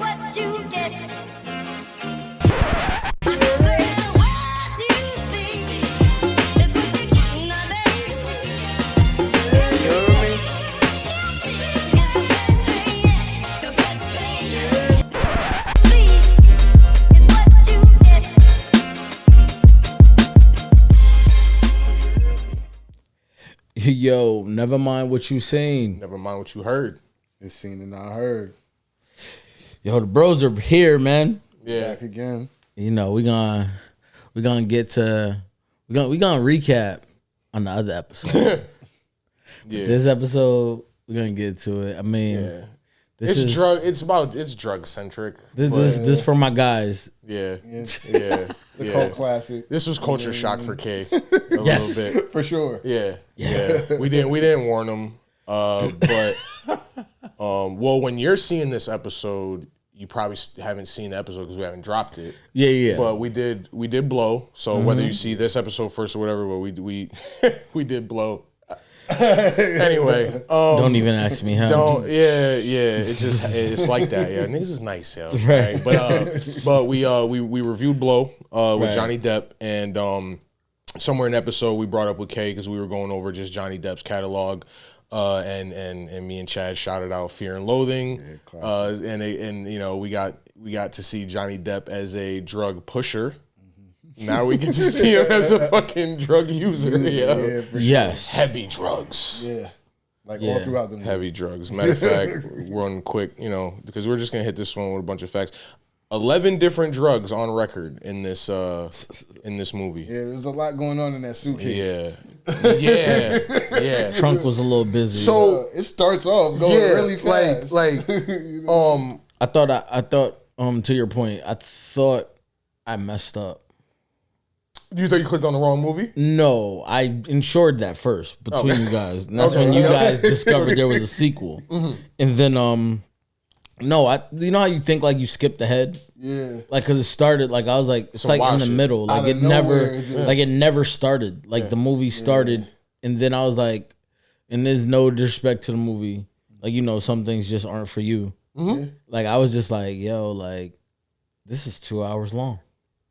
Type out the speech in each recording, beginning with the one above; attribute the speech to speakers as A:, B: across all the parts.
A: what you get. I said, what you see is what you get, now, baby.
B: You know what I mean?
A: It's the best thing yet, the best thing yet. See is what you get.
C: Yo, never mind what you seen.
B: Never mind what you heard.
D: It's seen and not heard.
C: Yo, the bros are here, man.
B: Yeah.
D: Back again.
C: You know, we gonna get to we gonna recap on the other episode.
B: Yeah.
C: This episode, we're gonna get to it. I mean,
B: Yeah.
C: this
B: It's
C: is
B: it's drug centric.
C: this for my guys.
B: Yeah.
D: Yeah.
B: Yeah.
D: It's a
B: Yeah.
D: cult classic.
B: This was culture shock for K a
C: Yes.
B: little bit.
D: For sure.
B: Yeah. We didn't warn them. But well, when you're seeing this episode, you probably haven't seen the episode because we haven't dropped it.
C: Yeah.
B: But we did blow. So whether you see this episode first or whatever, but we we did blow. Anyway,
C: Don't even ask me how.
B: don't it's like that. Yeah, niggas is nice, yo.
C: Right.
B: But we reviewed Blow with
C: Right.
B: Johnny Depp, and somewhere in the episode we brought up with Kay because we were going over just Johnny Depp's catalog. And me and Chad shouted out Fear and Loathing, and you know we got to see Johnny Depp as a drug pusher. Now we get to see him as a fucking drug user. Yeah,
D: Yeah, for
C: Yes.
B: heavy drugs.
D: sure. Yeah. Like
C: Yeah.
D: all throughout the movie.
B: Heavy drugs. Matter of fact, run quick, you know, because we're just gonna hit this one with a bunch of facts. 11 different drugs on record in this movie.
D: Yeah, there's a lot going on in that suitcase.
B: Yeah.
C: Trunk was a little busy.
B: So
D: It starts off going really fast.
B: like
C: I thought to your point, I thought I messed up.
B: you thought you clicked on the wrong movie?
C: No, I ensured that first between you guys. And that's when you guys discovered there was a sequel. And then no, you know how you think like you skipped ahead?
D: Yeah.
C: Like cause it started like I was like it's
B: So
C: like in
B: watch
C: the
B: it.
C: middle. Like
D: Out
C: it
D: of
C: never
D: nowhere, it's just-
C: like it never started. Like the movie started and then I was like, and there's no disrespect to the movie. Like, you know, some things just aren't for you. Like I was just like, yo, like this is 2 hours long.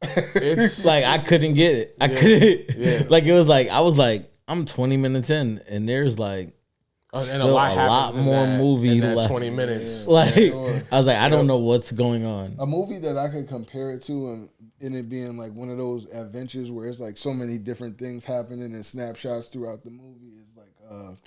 B: It's
C: Like I couldn't get it. I couldn't. Like it was like I was like I'm 20 minutes in, and there's like
B: and
C: still a lot
B: happens in
C: more
B: that-
C: movie
B: in that
C: left.
B: 20 minutes.
C: Like
D: sure.
C: I was like I don't know what's going on.
D: A movie that I could compare it to and in it being like one of those adventures where it's like so many different things happening and snapshots throughout the movie is like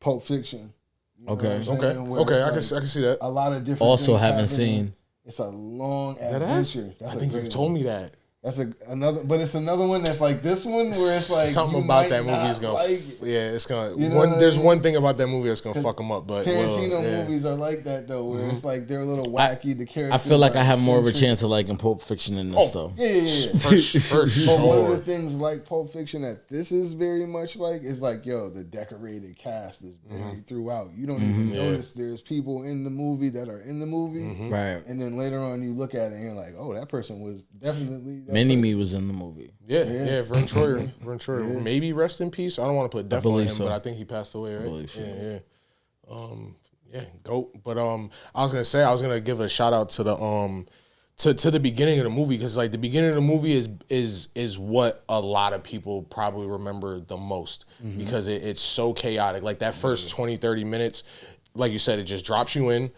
D: Pulp Fiction. You know
C: Okay.
D: what I'm saying? Where
B: Okay,
D: it's
B: I can see that.
D: a lot of different
C: Also
D: things
C: haven't
D: happening.
C: seen.
D: It's a long
B: That ass?
D: adventure. That's
B: I
D: a
B: think
D: great
B: you've told
D: one.
B: me that.
D: That's another, but it's another one that's like this one where it's like
B: Something
D: you
B: about
D: might
B: that movie
D: not
B: is gonna,
D: like it.
B: it's gonna.
D: You know what I
B: There's
D: mean?
B: one thing about that movie that's gonna fuck them up, but
D: Tarantino
B: yeah.
D: movies are like that though, where it's like they're a little wacky. The
C: I
D: characters.
C: feel like
D: are
C: I have more of a
D: eccentric.
C: chance of liking Pulp Fiction than this though.
D: Yeah.
B: For
D: But one of
B: sure.
D: the things like Pulp Fiction that this is very much like is like, yo, the decorated cast is very throughout. You don't even notice there's people in the movie that are in the movie.
C: Right.
D: And then later on you look at it and you're like, oh, that person was definitely that
C: Mini
D: person.
C: Me was in the movie.
B: Yeah, Vern Troyer. Maybe rest in peace. I don't want to put death on him,
C: believe so.
B: but I think he passed away, right?
C: believe so.
B: Yeah, GOAT. But I was gonna give a shout out to the to the beginning of the movie, because like the beginning of the movie is what a lot of people probably remember the most, because it's so chaotic. Like that first 20-30 minutes, like you said, it just drops you in.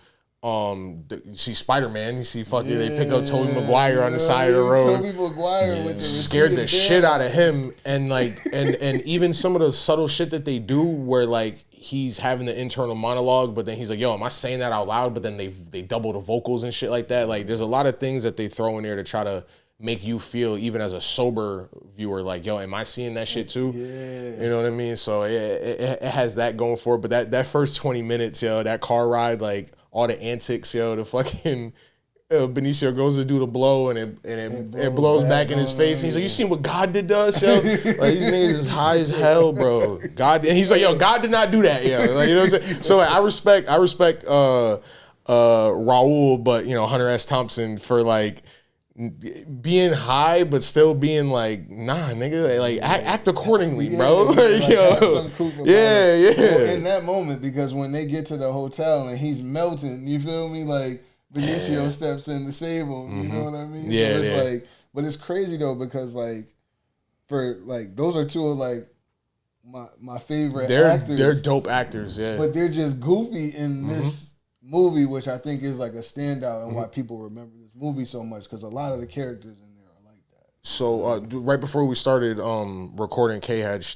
B: You see Spider-Man, you see fucking they pick up Tobey Maguire on the side of the road.
D: Tobey Maguire with the
B: Scared the
D: receding
B: shit
D: hair.
B: out of him, and like and even some of the subtle shit that they do where like he's having the internal monologue, but then he's like, yo, am I saying that out loud? But then they double the vocals and shit like that. Like there's a lot of things that they throw in there to try to make you feel, even as a sober viewer, like, yo, am I seeing that shit too?
D: Yeah.
B: You know what I mean? So it has that going for it. But that first 20 minutes, yo, that car ride, like all the antics, yo, the fucking Benicio goes to do the blow and it blows back in his face. And he's like, you seen what God did to us, yo? Like these niggas is high as hell, bro. God, and he's like, yo, God did not do that, yo. Like, you know what I'm saying? So like, I respect Raul, but you know, Hunter S. Thompson for like being high but still being like, nah, nigga, like act accordingly, bro. Like, yo,
D: have some proof about
B: yeah.
D: Well, in that moment, because when they get to the hotel and he's melting, you feel me? Like Benicio steps in to save him. You know what I mean?
B: Yeah,
D: so it's
B: yeah.
D: like, but it's crazy though because like, for like those are two of like my favorite actors.
B: They're dope actors, yeah.
D: But they're just goofy in this movie, which I think is like a standout and why people remember this movie so much because a lot of the characters in there are like that.
B: So right before we started recording, Kay had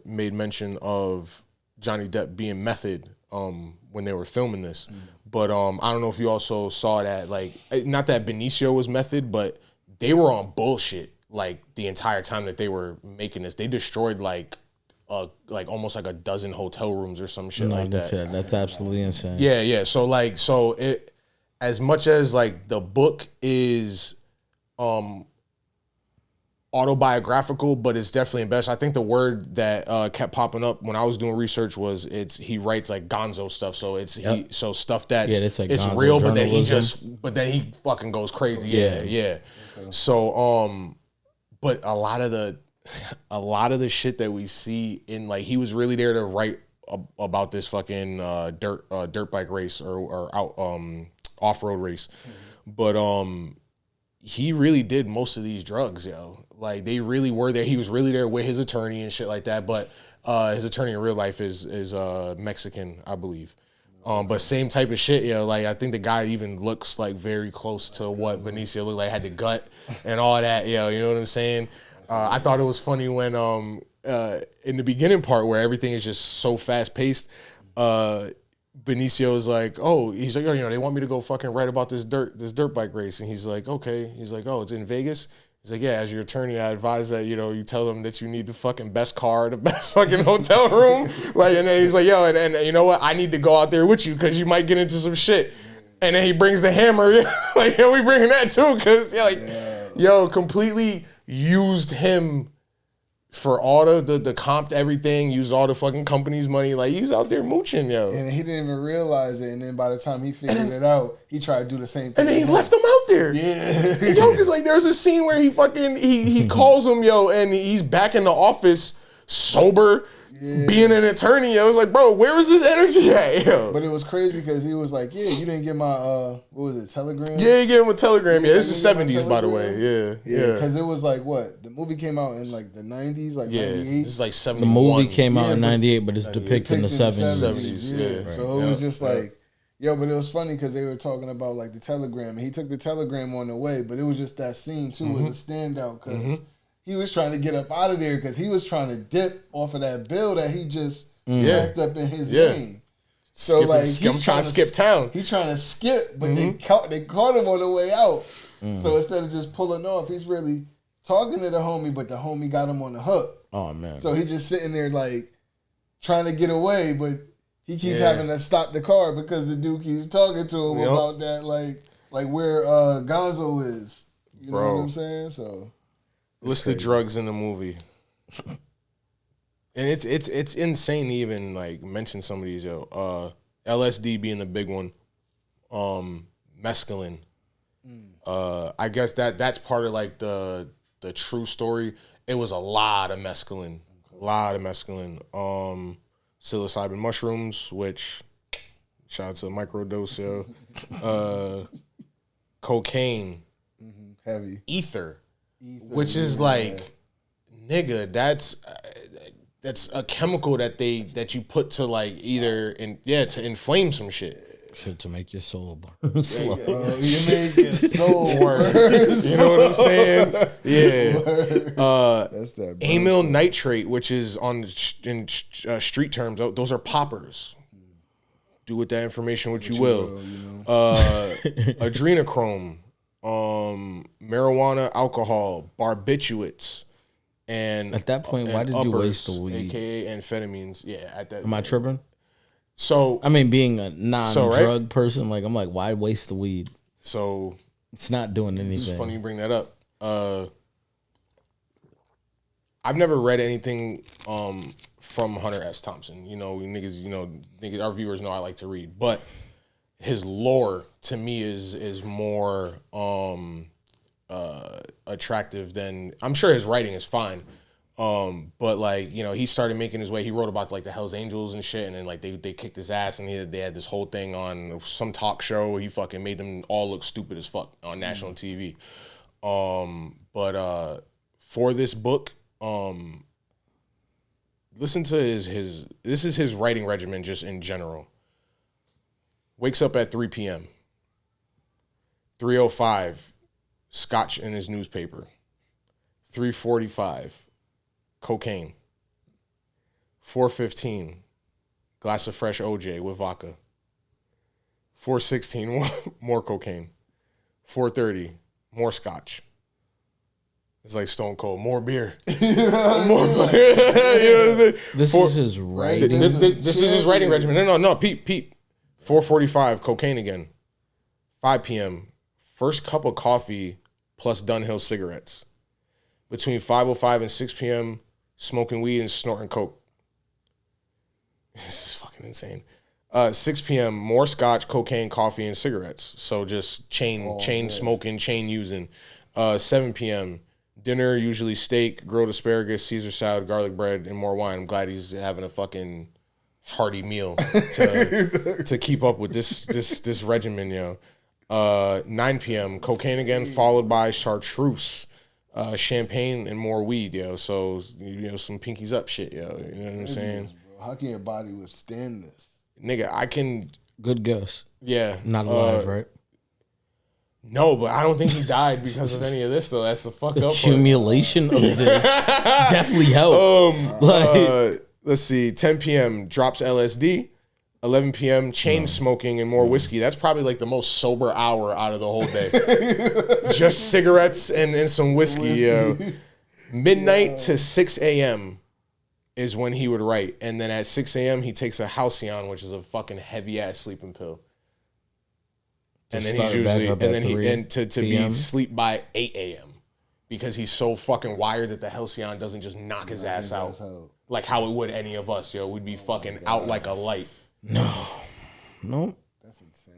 B: made mention of Johnny Depp being method when they were filming this. But I don't know if you also saw that, like, not that Benicio was method, but they were on bullshit like the entire time that they were making this. They destroyed like almost like a dozen hotel rooms or some shit like that.
C: That's absolutely insane.
B: Yeah. So it, as much as like the book is autobiographical, but it's definitely best. I think the word that kept popping up when I was doing research was he writes like gonzo stuff. So so stuff that's
C: it's like
B: it's
C: gonzo
B: real, but
C: journalism.
B: then he fucking goes crazy. Yeah. Okay. So but a lot of the shit that we see in, like, he was really there to write about this fucking dirt bike race or out off-road race. But he really did most of these drugs, yo. Like, they really were there. He was really there with his attorney and shit like that. But his attorney in real life is Mexican, I believe. But same type of shit, yo. Like, I think the guy even looks like very close to what Benicio looked like. Had the gut and all that, yo. You know what I'm saying? I thought it was funny when in the beginning part where everything is just so fast paced, Benicio is like, oh, he's like, oh, they want me to go fucking write about this dirt bike race, and he's like, okay, he's like, oh, it's in Vegas. He's like, yeah, as your attorney, I advise that, you tell them that you need the fucking best car, the best fucking hotel room. Like, and then he's like, yo, and you know what? I need to go out there with you because you might get into some shit. And then he brings the hammer. Like, we bringing that too because, completely used him for all the comp, everything, used all the fucking company's money. Like, he was out there mooching, yo.
D: And he didn't even realize it. And then by the time he figured it out, he tried to do the same thing.
B: And then he left him out there.
D: Yeah.
B: Yo, because like there's a scene where he calls him, yo, and he's back in the office sober, being an attorney. Yo. I was like, bro, where was this energy at, yo?
D: But it was crazy because he was like, yeah, you didn't get my, what was it, telegram?
B: Yeah, he gave him a telegram. Yeah, this is the 70s, by the way. Yeah.
D: Because it was like, what? The movie came out in like the 90s, like 98?
B: This is like 71.
C: The movie came out in 98, but it's depicted in the 70s.
B: 70s, yeah. Right.
D: So it was just like, but it was funny because they were talking about like the telegram. And he took the telegram on the way, but it was just that scene too was a standout because he was trying to get up out of there because he was trying to dip off of that bill that he just racked up in his name. So
B: I'm trying to skip town.
D: He's trying to skip, but they caught him on the way out. So instead of just pulling off, he's really talking to the homie, but the homie got him on the hook.
C: Oh man!
D: So he's just sitting there like trying to get away, but he keeps having to stop the car because the dude keeps talking to him about that, like where Gonzo is. You know what I'm saying? So
B: list of drugs in the movie. And it's insane to even like mention some of these, yo. LSD being the big one. Mescaline. I guess that's part of like the true story. It was a lot of mescaline. Psilocybin mushrooms, which shout out to microdose, yo. Cocaine.
D: heavy.
B: Ether. Which is like, nigga, that's a chemical that you put to like either to inflame some shit.
C: Shit to make your soul burn slow.
D: You make your soul burn.
B: You know what I'm saying? Yeah.
D: That's that.
B: Amyl nitrate, which is in street terms, those are poppers. Do with that information what you will. Adrenochrome, marijuana, alcohol, barbiturates, and
C: at that point, why did you waste the weed?
B: AKA amphetamines. Yeah, at that.
C: Am I tripping?
B: So
C: I mean, being a non-drug person, like I'm like, why waste the weed?
B: So
C: it's not doing anything.
B: It's funny you bring that up. I've never read anything from Hunter S. Thompson. Niggas, our viewers know I like to read, but his lore to me is more attractive than, I'm sure his writing is fine, But like, you know, he started making his way. He wrote about like the Hell's Angels and shit, and then like they kicked his ass, and they had this whole thing on some talk show where he fucking made them all look stupid as fuck on national TV. But for this book, listen to his this is his writing regimen just in general. Wakes up at 3 p.m. 3:05, scotch in his newspaper. 3:45, cocaine. 4:15, glass of fresh OJ with vodka. 4:16, more cocaine. 4:30, more scotch. It's like Stone Cold, more beer. More beer. You know what I'm saying?
C: This is his writing.
B: This is his writing regimen. No, Pete. 4:45, cocaine again. 5 p.m., first cup of coffee plus Dunhill cigarettes. Between 5:05 and 6 p.m., smoking weed and snorting coke. This is fucking insane. 6 p.m., more scotch, cocaine, coffee, and cigarettes. So just chain smoking, chain using. 7 p.m., dinner, usually steak, grilled asparagus, Caesar salad, garlic bread, and more wine. I'm glad he's having a fucking hearty meal to keep up with this regimen, yo. 9 p.m., cocaine again, followed by chartreuse, champagne, and more weed, yo. So, you know, some pinkies up shit, yo. You know what I'm saying?
D: Bro, how can your body withstand this?
B: Nigga, I can...
C: Good guess.
B: Yeah.
C: Not alive, right?
B: No, but I don't think he died because of any of this, though. That's the fucked up part.
C: Accumulation of this definitely helped.
B: Let's see, 10 p.m., drops LSD. 11 p.m., chain smoking and more whiskey. That's probably like the most sober hour out of the whole day. Just cigarettes and some whiskey, yo. Midnight to 6 a.m. is when he would write. And then at 6 a.m., he takes a Halcyon, which is a fucking heavy-ass sleeping pill. And then he's usually, to be sleep by 8 a.m. because he's so fucking wired that the Halcyon doesn't just knock his ass out. Like how it would any of us, yo. We'd be fucking out like a light.
C: No.
D: That's insane.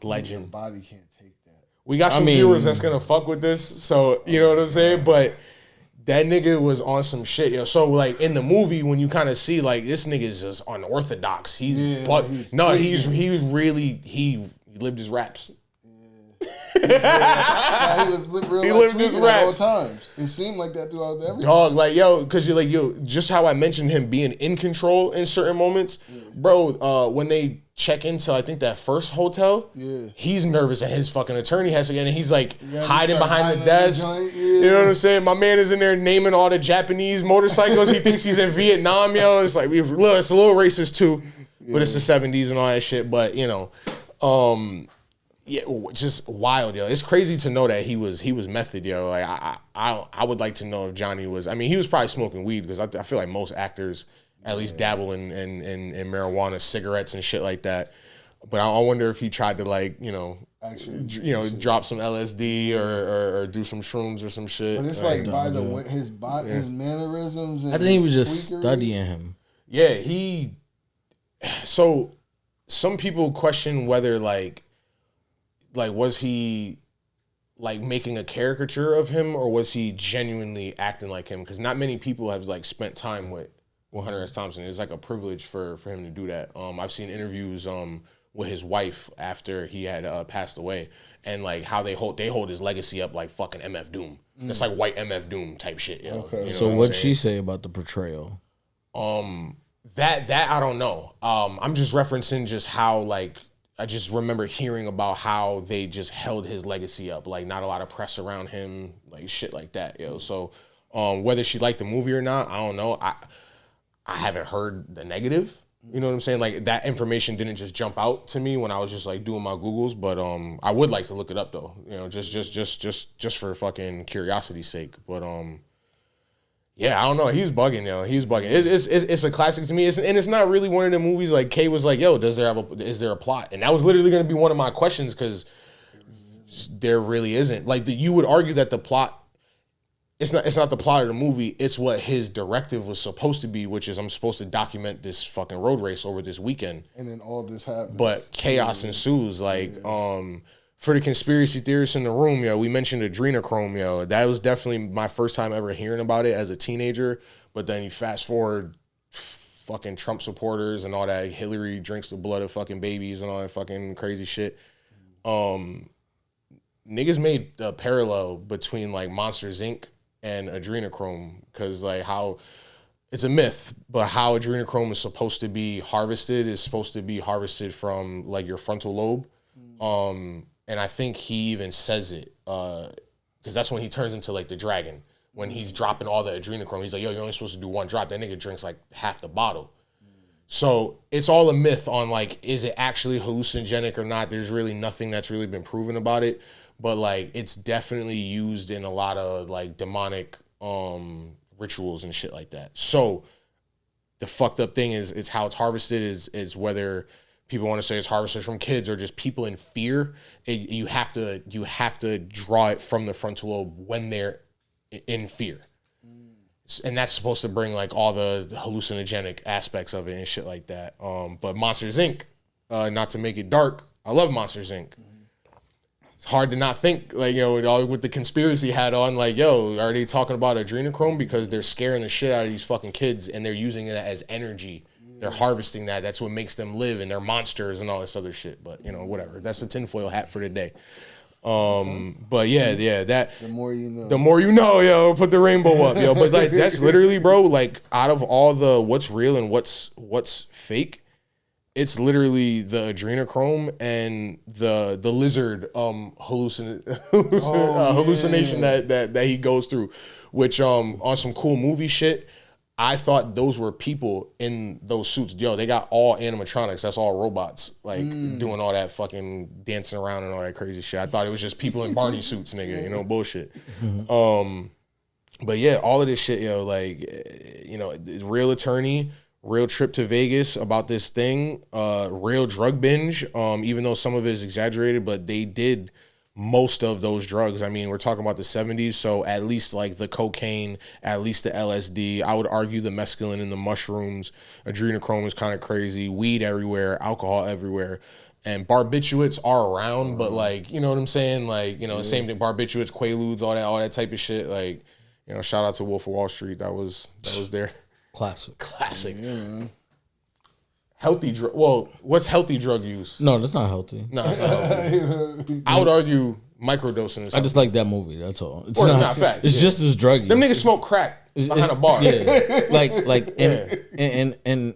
B: Legend.
D: Your body can't take that.
B: We got some viewers that's gonna fuck with this, so you know what I'm saying? But that nigga was on some shit, yo. So like in the movie, when you kind of see like this nigga's just unorthodox. He lived his raps.
D: He was real lived his raps at all times. It seemed like that throughout everything.
B: Dog, like yo, because you're like yo, just how I mentioned him being in control in certain moments, bro. When they check into I think that first hotel, he's nervous and his fucking attorney has to get in. He's like hiding behind the desk. You know what I'm saying? My man is in there naming all the Japanese motorcycles. He thinks he's in Vietnam, yo. It's like look, it's a little racist too, but it's the 70s and all that shit. But you know, yeah, just wild, yo. It's crazy to know that he was method, yo. Like I would like to know if Johnny was. I mean, he was probably smoking weed because I feel like most actors at least dabble in marijuana, cigarettes, and shit like that. But I wonder if he tried to like actually drop some LSD or do some shrooms or some shit.
D: But it's like by the way his body, his mannerisms. And
C: I think he was just studying him.
B: Yeah, So some people question whether like was he like making a caricature of him or was he genuinely acting like him? Because not many people have like spent time with Hunter S. Thompson. It's like a privilege for him to do that. I've seen interviews with his wife after he had passed away, and like how they hold his legacy up like fucking MF Doom. That's like white MF Doom type shit. Yo.
D: Okay.
B: You know
C: So
B: what
C: what'd she say about the portrayal?
B: That I don't know. I'm just referencing just how like I just remember hearing about how they just held his legacy up, like not a lot of press around him, like shit like that, yo. So whether she liked the movie or not, I don't know. I haven't heard the negative. You know what I'm saying? Like that information didn't just jump out to me when I was just like doing my Googles, but I would like to look it up though. You know, just for fucking curiosity's sake. But yeah, I don't know. He's bugging, yo. He's bugging. It's a classic to me. And it's not really one of the movies like Kay was like, yo, is there a plot? And that was literally going to be one of my questions because there really isn't. Like you would argue that the plot, it's not the plot of the movie. It's what his directive was supposed to be, which is I'm supposed to document this fucking road race over this weekend.
D: And then all this happens.
B: But chaos ensues. Like for the conspiracy theorists in the room, yo, we mentioned adrenochrome, yo. That was definitely my first time ever hearing about it as a teenager. But then you fast forward, fucking Trump supporters and all that. Hillary drinks the blood of fucking babies and all that fucking crazy shit. Niggas made a parallel between like Monsters Inc. and adrenochrome, because like how it's a myth, but how adrenochrome is supposed to be harvested is supposed to be harvested from like your frontal lobe. And I think he even says it, because that's when he turns into like the dragon. When he's dropping all the adrenochrome, he's like, yo, you're only supposed to do one drop. That nigga drinks like half the bottle. So it's all a myth on like, is it actually hallucinogenic or not? There's really nothing that's really been proven about it. But like, it's definitely used in a lot of like demonic rituals and shit like that. So the fucked up thing is how it's harvested is whether people want to say it's harvested from kids or just people in fear. You have to draw it from the frontal lobe when they're in fear. And that's supposed to bring like all the hallucinogenic aspects of it and shit like that. But Monsters Inc., not to make it dark, I love Monsters Inc. It's hard to not think, like, you know, with the conspiracy hat on, like, yo, are they talking about adrenochrome? Because they're scaring the shit out of these fucking kids and they're using it as energy. They're harvesting that. That's what makes them live, and they're monsters and all this other shit. But, you know, whatever. That's the tinfoil hat for the day. But yeah, that
D: The more you know.
B: the more you know, yo, put the rainbow up, yo. But like, that's literally, bro, like, out of all the what's real and what's fake, it's literally the adrenochrome and the lizard hallucination that he goes through, which on some cool movie shit, I thought those were people in those suits. Yo, they got all animatronics. That's all robots, like doing all that fucking dancing around and all that crazy shit. I thought it was just people in Barney suits, nigga. You know, bullshit. But yeah, all of this shit, yo, like, you know, real attorney, real trip to Vegas about this thing, real drug binge. Even though some of it is exaggerated, but they did most of those drugs. I mean, we're talking about the 70s, so at least like the cocaine, at least the LSD. I would argue the mescaline and the mushrooms. Adrenochrome is kind of crazy. Weed everywhere, alcohol everywhere. And barbiturates are around, but like, you know what I'm saying? Like, you know, same thing, barbiturates, quaaludes, all that type of shit. Like, you know, shout out to Wolf of Wall Street. That was there.
C: Classic.
D: Yeah.
B: Healthy drug. Well, what's healthy drug use?
C: No, that's not healthy.
B: No, it's not healthy. I would argue microdosing is
C: I just like that movie. That's all. It's
B: Or
C: not.
B: not facts,
C: It's
B: yeah.
C: just as druggy.
B: Them niggas smoke crack behind a bar.
C: Yeah, like in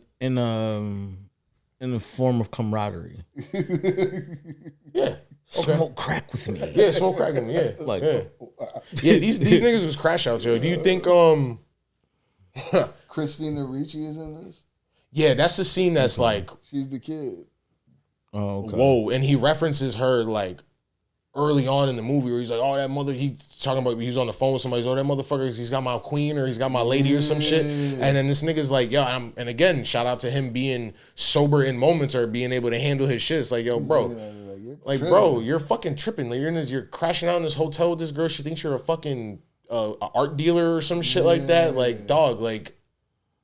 C: a form of camaraderie.
B: Yeah.
C: Smoke crack with me.
B: Yeah, smoke crack with me. Yeah.
C: Like,
B: yeah. These niggas was crash outs, yo. Do you think
D: Christina Ricci is in this.
B: yeah, that's the scene that's like,
D: She's the kid.
C: oh, okay.
B: whoa, and he references her like early on in the movie where he's like, oh, that mother, he's talking about, he's on the phone with somebody, he's, oh, that motherfucker, he's got my queen or he's got my lady or some shit. And then this nigga's like, yo, and again, shout out to him being sober in moments or being able to handle his shit. It's like, yo, bro, like, bro, you're fucking tripping. Like, you're crashing out in this hotel with this girl. She thinks you're a fucking a art dealer or some shit like that. Like, dog, like,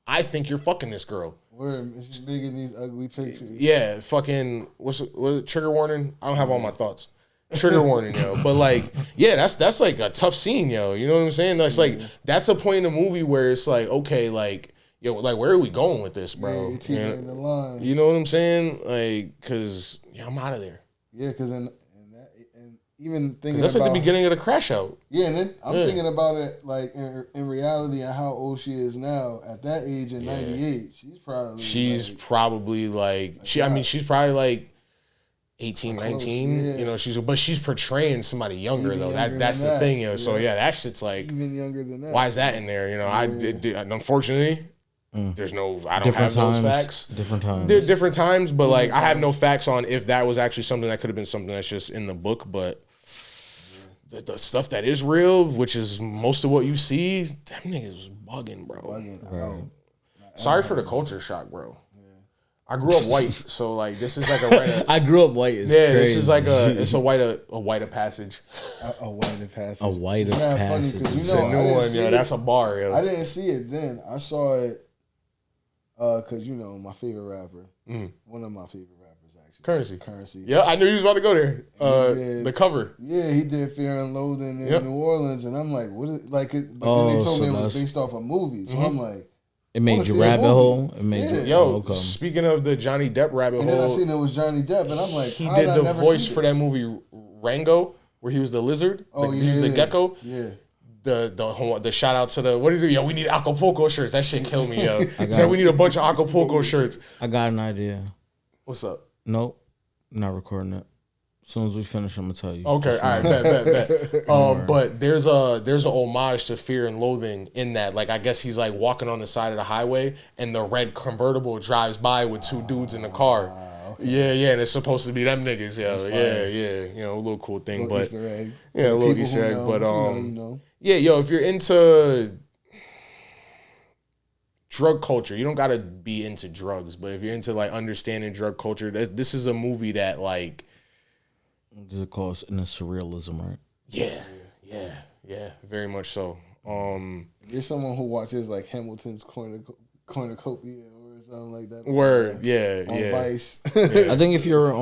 B: I think you're fucking this girl.
D: Where she's big in these ugly pictures.
B: Yeah, fucking, what's it, trigger warning? I don't have all my thoughts. Trigger warning, yo. But like, yeah, that's like a tough scene, yo. You know what I'm saying? That's like, that's a point in the movie where it's like, okay, like, yo, like, where are we going with this, bro?
D: Yeah, teetering the line.
B: You know what I'm saying? Like, cause yeah, I'm out of there.
D: Yeah, because and even thinking
B: That's
D: about,
B: like the beginning of the crash out.
D: Yeah, and then I'm thinking about it like in reality and how old she is now. At that age in '98, she's probably
B: like she's probably like 18, 19.
D: Yeah.
B: You know, she's portraying somebody younger though. That's the thing, yo. So yeah, that shit's like
D: even younger than that.
B: Why is that in there? You know, unfortunately. There's no, I don't
C: Different
B: have
C: times,
B: those facts.
C: Different times.
B: They're different times, but like I have no facts on if that was actually something that could have been something that's just in the book. But the stuff that is real, which is most of what you see, them niggas was bugging, bro.
C: Right.
B: Sorry for the culture shock, bro. I grew up white, so like this is like a rite of,
C: I grew up white. It's crazy.
B: this is like a white of passage.
D: A white of passage.
C: A white of
D: It's not funny 'cause,
C: passage.
B: It's a new one, yo. That's a bar, yo.
D: I didn't see it then. I saw it because you know my favorite rapper, one of my favorite rappers,
B: Currency.
D: Currency.
B: Yeah, I knew he was about to go there.
D: Yeah.
B: The cover.
D: Yeah, he did Fear and Loathing in
B: Yep.
D: New Orleans, and I'm like, what? But then
C: Oh,
D: they told
C: so
D: me it was
C: that's-
D: based off a movie, so I'm like,
C: It made
D: wanna
C: you
D: see a
C: rabbit
D: movie.
C: hole. It made
D: Yeah.
C: you.
B: Yo,
C: okay.
B: speaking of the Johnny Depp rabbit
D: and then I
B: hole,
D: seen it was Johnny Depp, and I'm like,
B: he
D: how
B: did
D: I
B: the
D: never
B: voice
D: see
B: for
D: this?
B: that movie Rango, where he was the lizard.
D: Oh
B: He was the gecko.
D: Yeah.
B: The shout out to the what is it? Yo, we need Acapulco shirts. That shit killed me, yo. Said we need a bunch of Acapulco shirts.
C: I got an idea.
B: What's up?
C: Nope, not recording it. As soon as we finish, I'm gonna tell you.
B: Okay, all right, bet. But there's a homage to Fear and Loathing in that. Like, I guess he's like walking on the side of the highway, and the red convertible drives by with two dudes in the car. Yeah, and it's supposed to be them niggas. Yeah. You know, a little cool thing,
D: Little
B: but
D: Easter egg.
B: yeah, a little
D: People
B: Easter
D: who
B: egg.
D: know,
B: But
D: you know.
B: yeah, yo, if you're into drug culture, you don't gotta be into drugs, but if you're into like understanding drug culture, this is a movie that like,
C: What is it called? In a surrealism, right?
B: yeah, very much so.
D: You're someone who watches like Hamilton's Cornucopia or something like that.
B: Word, yeah,
D: On
B: yeah.
D: Vice.
C: I think if you're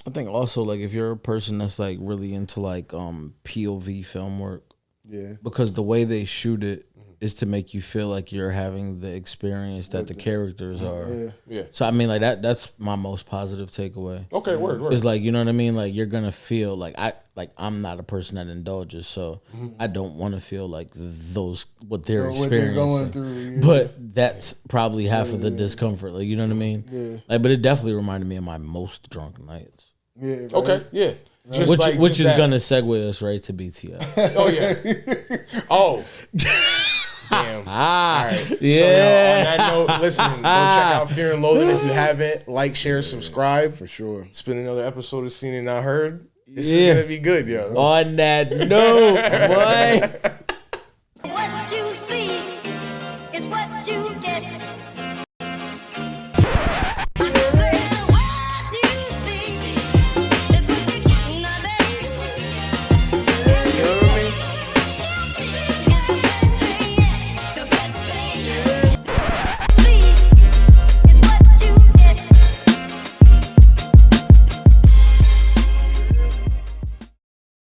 C: I think also like if you're a person that's like really into like POV film work,
D: Yeah.
C: because the way they shoot it is to make you feel like you're having the experience that the characters are.
B: Yeah.
C: So I mean, like that's my most positive takeaway.
B: Okay, word.
C: It's like, you know what I mean? Like you're gonna feel like I'm not a person that indulges, so I don't want to feel like those what they're
D: What they're
C: experiencing.
D: going through. Yeah.
C: But that's probably half of the discomfort. Like, you know what I mean?
D: Yeah.
C: Like, but it definitely reminded me of my most drunk nights.
D: Yeah, right?
B: Okay, yeah. Just
C: Which
B: like-
C: which
B: just
C: is
B: that-
C: gonna segue us right to BTS.
B: Oh yeah. Oh. Damn. All right. So, yo,
C: Yeah.
B: on that note, listen, go check out Fear and Loathing if you haven't. Like, share, subscribe.
D: For sure.
B: It's been another episode of Seen and Not Heard. This
C: Yeah.
B: is gonna be good, yo.
C: On that note, boy.